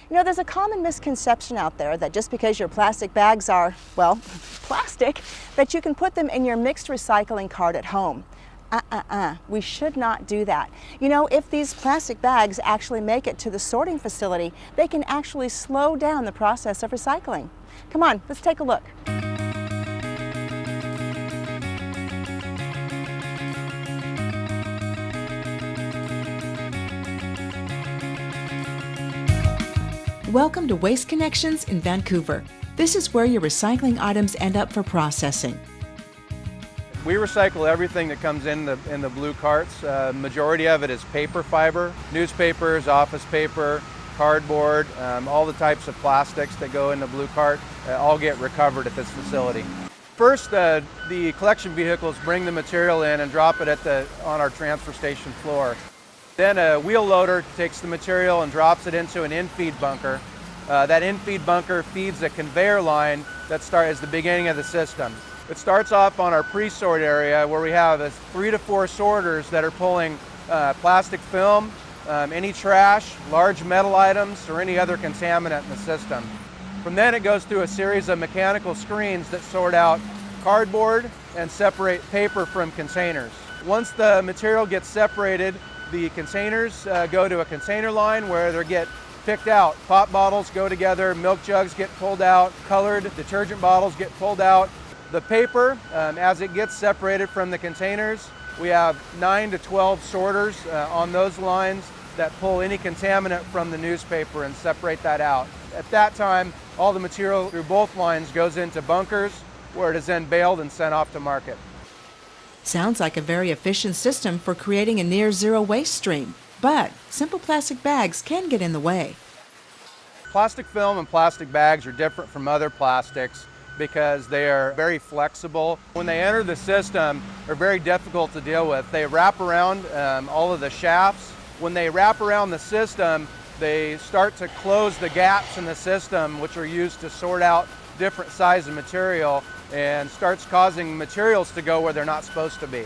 You know, there's a common misconception out there that just because your plastic bags are, well, plastic, that you can put them in your mixed recycling cart at home. We should not do that. You know, if these plastic bags actually make it to the sorting facility, they can actually slow down the process of recycling. Come on, let's take a look. Welcome to Waste Connections in Vancouver. This is where your recycling items end up for processing. We recycle everything that comes in the blue carts. Majority of it is paper fiber, newspapers, office paper, cardboard, all the types of plastics that go in the blue cart all get recovered at this facility. First, the collection vehicles bring the material in and drop it on our transfer station floor. Then a wheel loader takes the material and drops it into an in-feed bunker. That in-feed bunker feeds a conveyor line that starts the beginning of the system. It starts off on our pre-sort area where we have 3 to 4 sorters that are pulling plastic film, any trash, large metal items, or any other contaminant in the system. From then it goes through a series of mechanical screens that sort out cardboard and separate paper from containers. Once the material gets separated, the containers go to a container line where they get picked out. Pop bottles go together, milk jugs get pulled out, colored detergent bottles get pulled out. The paper, as it gets separated from the containers, we have 9 to 12 sorters on those lines that pull any contaminant from the newspaper and separate that out. At that time, all the material through both lines goes into bunkers where it is then baled and sent off to market. Sounds like a very efficient system for creating a near-zero waste stream, but simple plastic bags can get in the way. Plastic film and plastic bags are different from other plastics because they are very flexible. When they enter the system, they're very difficult to deal with. They wrap around all of the shafts. When they wrap around the system, they start to close the gaps in the system, which are used to sort out different sizes of material, and starts causing materials to go where they're not supposed to be.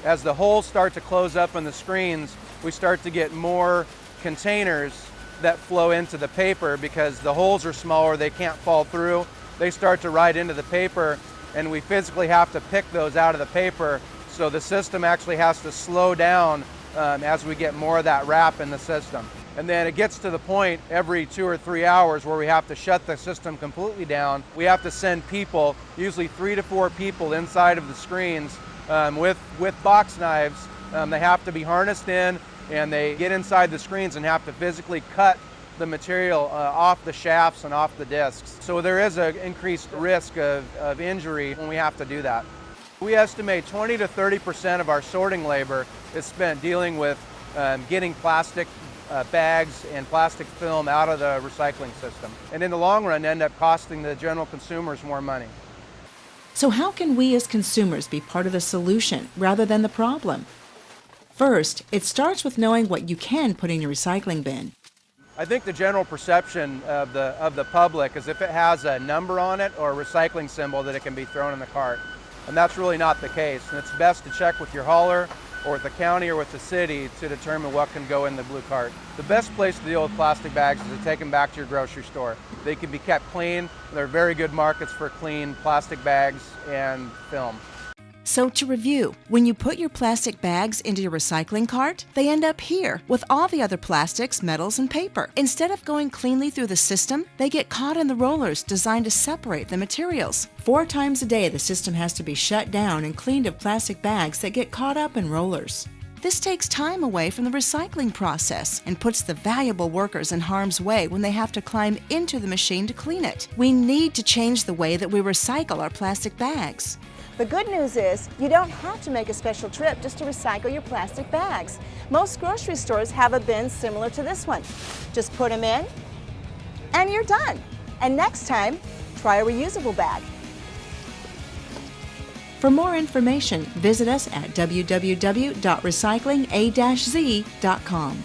As the holes start to close up on the screens, we start to get more containers that flow into the paper because the holes are smaller, they can't fall through. They start to ride into the paper, and we physically have to pick those out of the paper, so the system actually has to slow down as we get more of that wrap in the system. And then it gets to the point every 2 or 3 hours where we have to shut the system completely down. We have to send people, usually 3 to 4 people inside of the screens with box knives. They have to be harnessed in, and they get inside the screens and have to physically cut the material off the shafts and off the discs. So there is an increased risk of injury when we have to do that. We estimate 20 to 30% of our sorting labor is spent dealing with getting plastic bags and plastic film out of the recycling system, and in the long run end up costing the general consumers more money. So how can we as consumers be part of the solution rather than the problem? First, it starts with knowing what you can put in your recycling bin. I think the general perception of the public is if it has a number on it or a recycling symbol that it can be thrown in the cart. And that's really not the case. And it's best to check with your hauler or with the county or with the city to determine what can go in the blue cart. The best place to deal with plastic bags is to take them back to your grocery store. They can be kept clean. They're very good markets for clean plastic bags and film. So to review, when you put your plastic bags into your recycling cart, they end up here with all the other plastics, metals, and paper. Instead of going cleanly through the system, they get caught in the rollers designed to separate the materials. 4 times a day, the system has to be shut down and cleaned of plastic bags that get caught up in rollers. This takes time away from the recycling process and puts the valuable workers in harm's way when they have to climb into the machine to clean it. We need to change the way that we recycle our plastic bags. The good news is you don't have to make a special trip just to recycle your plastic bags. Most grocery stores have a bin similar to this one. Just put them in and you're done. And next time, try a reusable bag. For more information, visit us at www.recyclinga-z.com.